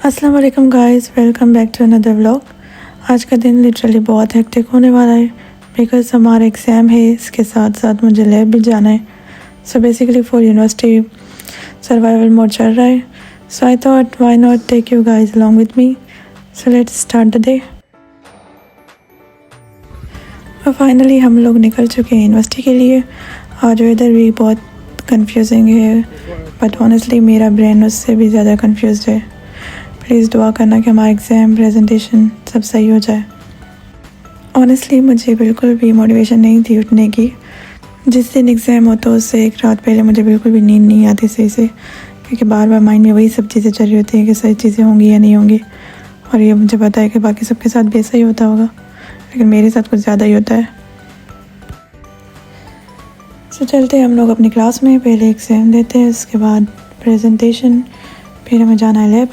अस्सलाम वालेकुम guys, welcome back to another vlog. आज का दिन लिटरली बहुत हेक्टिक होने वाला है बिकॉज हमारा एग्ज़ाम है, इसके साथ साथ मुझे लैब भी जाना है। So basically for university survival mode चल रहा है। So I thought why not take you guys along with me. So let's start the day. और फाइनली हम लोग निकल चुके हैं यूनिवर्सिटी के लिए। और जो इधर भी बहुत कंफ्यूजिंग है, बट ऑनेस्टली मेरा ब्रेन उससे भी ज़्यादा कंफ्यूज्ड है। प्लीज़ दुआ करना कि हमारा एग्ज़ाम प्रेजेंटेशन सब सही हो जाए। ऑनेस्टली मुझे बिल्कुल भी मोटिवेशन नहीं थी उठने की। जिस दिन एग्ज़ाम होता है उससे एक रात पहले मुझे बिल्कुल भी नींद नहीं आती सही से, क्योंकि बार बार माइंड में वही सब चीज़ें चल रही होती हैं कि सही चीज़ें होंगी या नहीं होंगी। और ये मुझे पता है कि बाकी सबके साथ भी ऐसा ही होता होगा, लेकिन मेरे साथ कुछ ज़्यादा ही होता है। तो चलते हैं हम लोग अपनी क्लास में, पहले एग्ज़ाम देते हैं, उसके बाद प्रेजेंटेशन, फिर हमें जाना है लैब।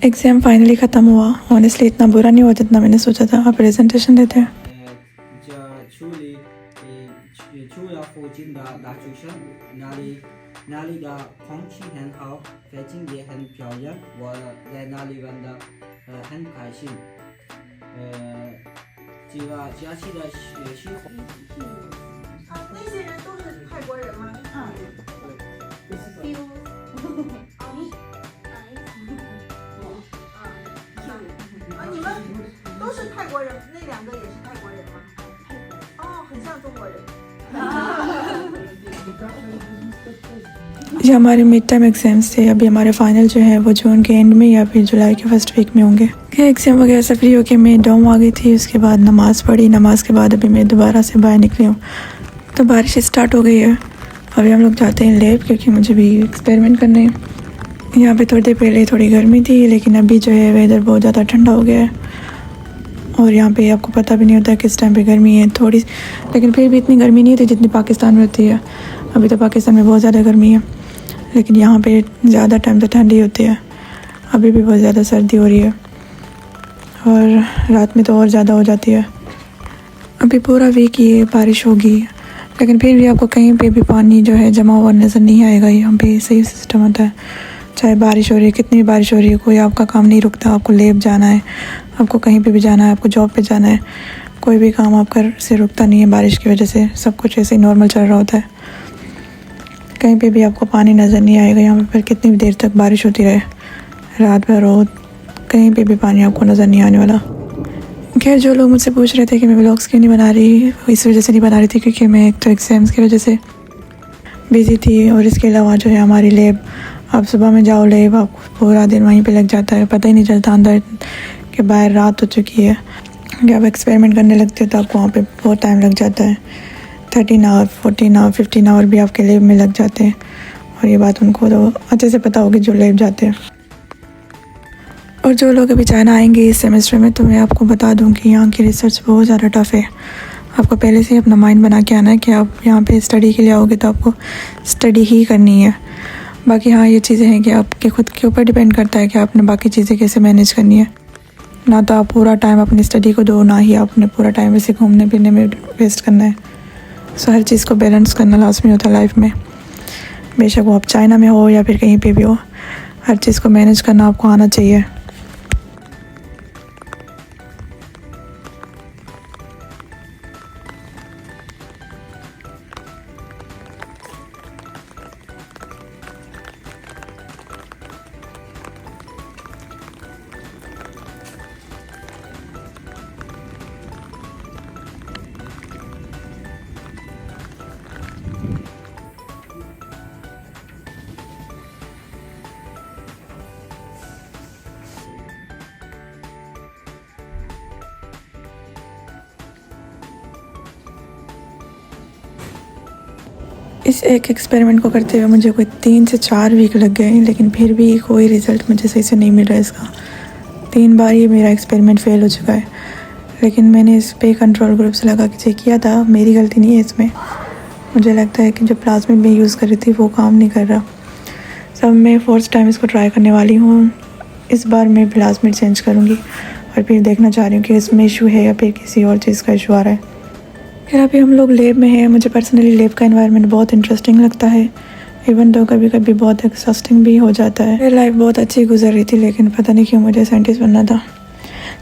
एग्ज़ाम फाइनली ख़त्म हुआ। ऑनेस्टली इतना बुरा नहीं हुआ जितना मैंने सोचा था। अब प्रेजेंटेशन देते हैं। ये हमारे मिड टाइम एग्ज़ाम्स थे। अभी हमारे फाइनल जो है वो जून के एंड में या फिर जुलाई के फर्स्ट वीक में होंगे। एग्ज़ाम वगैरह से फ्री होके मैं डोम आ गई थी। उसके बाद नमाज़ पढ़ी। नमाज़ के बाद अभी मैं दोबारा से बाहर निकली हूँ तो बारिश स्टार्ट हो गई है। अभी हम लोग जाते हैं लैब, क्योंकि मुझे भी एक्सपेरिमेंट करने हैं। यहाँ पे थोड़ी देर पहले थोड़ी गर्मी थी, लेकिन अभी जो है वेदर बहुत ज़्यादा ठंडा हो गया है। और यहाँ पे आपको पता भी नहीं होता किस टाइम पे गर्मी है थोड़ी, लेकिन फिर भी इतनी गर्मी नहीं थी जितनी पाकिस्तान में होती है। अभी तो पाकिस्तान में बहुत ज़्यादा गर्मी है, लेकिन यहाँ पे ज़्यादा टाइम तो ठंडी होती है। अभी भी बहुत ज़्यादा सर्दी हो रही है और रात में तो और ज़्यादा हो जाती है। अभी पूरा वीक ये बारिश होगी, लेकिन फिर भी आपको कहीं पे भी पानी जो है जमा हुआ नज़र नहीं आएगा। यहाँ पे सही सिस्टम होता है, चाहे बारिश हो रही है, कितनी भी बारिश हो रही है, कोई आपका काम नहीं रुकता। आपको लैब जाना है, आपको कहीं पे भी जाना है, आपको जॉब पे जाना है, कोई भी काम आपका से रुकता नहीं है। बारिश की वजह से सब कुछ ऐसे ही नॉर्मल चल रहा होता है। कहीं पे भी आपको पानी नज़र नहीं आएगा। यहाँ पर कितनी भी देर तक बारिश होती रहे, रात भर हो, कहीं पे भी पानी आपको नज़र नहीं आने वाला। खैर, जो लोग मुझसे पूछ रहे थे कि मैं व्लॉग्स क्यों नहीं बना रही, इस वजह से नहीं बना रही थी क्योंकि मैं एक तो एग्ज़ाम्स की वजह से बिज़ी थी, और इसके अलावा जो है हमारी लैब, आप सुबह में जाओ लैब, आपको पूरा दिन वहीं पे लग जाता है, पता ही नहीं चलता अंदर के बाहर रात हो चुकी है। जब आप एक्सपेरिमेंट करने लगते हो तो आपको वहाँ पे बहुत टाइम लग जाता है। 13 आवर, 14 आवर, 15 आवर भी आपके लैब में लग जाते हैं। और ये बात उनको तो अच्छे से पता होगी जो लैब जाते हैं। और जो लोग अभी चाइना आएंगे इस सेमेस्टर में, तो मैं आपको बता दूं कि यहाँ की रिसर्च बहुत ज़्यादा टफ़ है। आपको पहले से ही अपना माइंड बना के आना है कि आप यहाँ पे स्टडी के लिए आओगे तो आपको स्टडी ही करनी है। बाकी हाँ, ये चीज़ें हैं कि आपके खुद के ऊपर डिपेंड करता है कि आपने बाकी चीज़ें कैसे मैनेज करनी है। ना तो आप पूरा टाइम अपनी स्टडी को दो, ना ही आपने पूरा टाइम ऐसे घूमने फिरने में वेस्ट करना है। सो हर चीज़ को बैलेंस करना लाजमी होता है लाइफ में। बेशक वो आप चाइना में हो या फिर कहीं पे भी हो, हर चीज़ को मैनेज करना आपको आना चाहिए। इस एक एक्सपेरिमेंट को करते हुए मुझे कोई 3 से 4 वीक लग गए, लेकिन फिर भी कोई रिज़ल्ट मुझे सही से नहीं मिल रहा है इसका। 3 बार ये मेरा एक्सपेरिमेंट फ़ेल हो चुका है, लेकिन मैंने इस पे कंट्रोल ग्रुप से लगा के चेक किया था। मेरी गलती नहीं है इसमें। मुझे लगता है कि जो प्लाज्मिड मैं यूज़ कर रही थी वो काम नहीं कर रहा। सब मैं 4th टाइम इसको ट्राई करने वाली हूँ। इस बार मैं प्लाज्मिड चेंज करूँगी और फिर देखना चाह रही हूँ कि इसमें इशू है या फिर किसी और चीज़ का इशू आ रहा है। खैर अभी हम लोग लैब में हैं। मुझे पर्सनली लैब का एनवायरनमेंट बहुत इंटरेस्टिंग लगता है, इवन तो कभी कभी बहुत एक्सॉस्टिंग भी हो जाता है। मेरी लाइफ बहुत अच्छी गुजर रही थी, लेकिन पता नहीं क्यों मुझे साइंटिस्ट बनना था।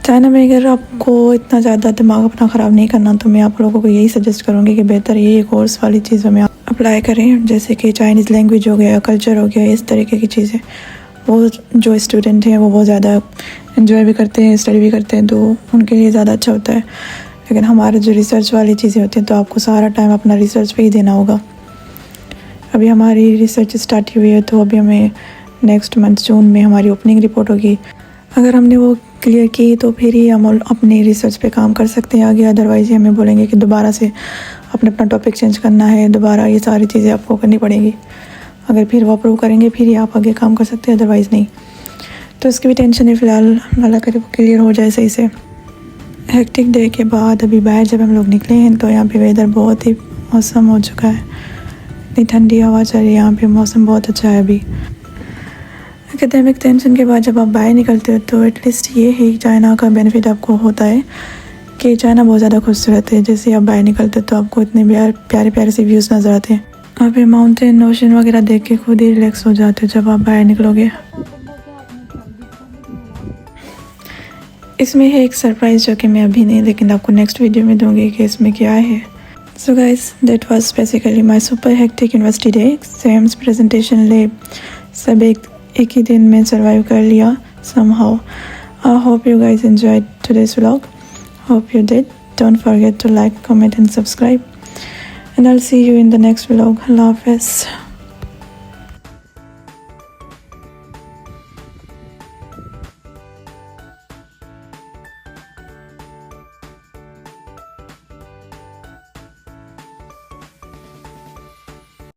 चाइना में अगर आपको इतना ज़्यादा दिमाग अपना ख़राब नहीं करना तो मैं आप लोगों को यही सजेस्ट करूँगी कि बेहतर ये कोर्स वाली चीज़ों में आप अप्लाई करें, जैसे कि चाइनीज़ लैंग्वेज हो गया, कल्चर हो गया, इस तरीके की चीज़ें। वो जो स्टूडेंट हैं वो बहुत ज़्यादा इन्जॉय भी करते हैं, स्टडी भी करते हैं, तो उनके लिए ज़्यादा अच्छा होता है। लेकिन हमारे जो रिसर्च वाली चीज़ें होती हैं तो आपको सारा टाइम अपना रिसर्च पे ही देना होगा। अभी हमारी रिसर्च स्टार्ट हुई है, तो अभी हमें नेक्स्ट मंथ जून में हमारी ओपनिंग रिपोर्ट होगी। अगर हमने वो क्लियर की तो फिर ही हम अपनी रिसर्च पे काम कर सकते हैं आगे। अदरवाइज़ हमें बोलेंगे कि दोबारा से अपना टॉपिक चेंज करना है, दोबारा ये सारी चीज़ें आपको करनी पड़ेंगी। अगर फिर वो अप्रूव करेंगे फिर ही आप आगे काम कर सकते हैं, अदरवाइज़ नहीं। तो इसकी भी टेंशन है फ़िलहाल, अल्लाह करे वो क्लियर हो जाए सही से। हेक्टिक डे के बाद अभी बाहर जब हम लोग निकले हैं तो यहाँ पे वेदर बहुत ही मौसम हो चुका है, इतनी ठंडी हवा चल रही है यहाँ पे, मौसम बहुत अच्छा है अभी। एकेडमिक टेंशन के बाद जब आप बाहर निकलते हो तो एटलीस्ट ये है चाइना का बेनिफिट आपको होता है कि चाइना बहुत ज़्यादा खूबसूरत है। जैसे आप बाहर निकलते हो तो आपको इतने प्यारे प्यारे से व्यूज़ नज़र आते हैं। आप ये माउंटेन ओशन वगैरह देख के खुद ही रिलैक्स हो जाते हो जब आप बाहर निकलोगे। इसमें है एक सरप्राइज़ जो कि मैं अभी नहीं, लेकिन आपको नेक्स्ट वीडियो में दूंगी कि इसमें क्या है। So guys, that was basically my super hectic university day. Exams, presentation, lab सब एक ही दिन में सर्वाइव कर लिया somehow. I hope you guys enjoyed today's vlog. Hope you did. Don't forget to like, comment and subscribe. And I'll see you in the next vlog. Allah Hafiz.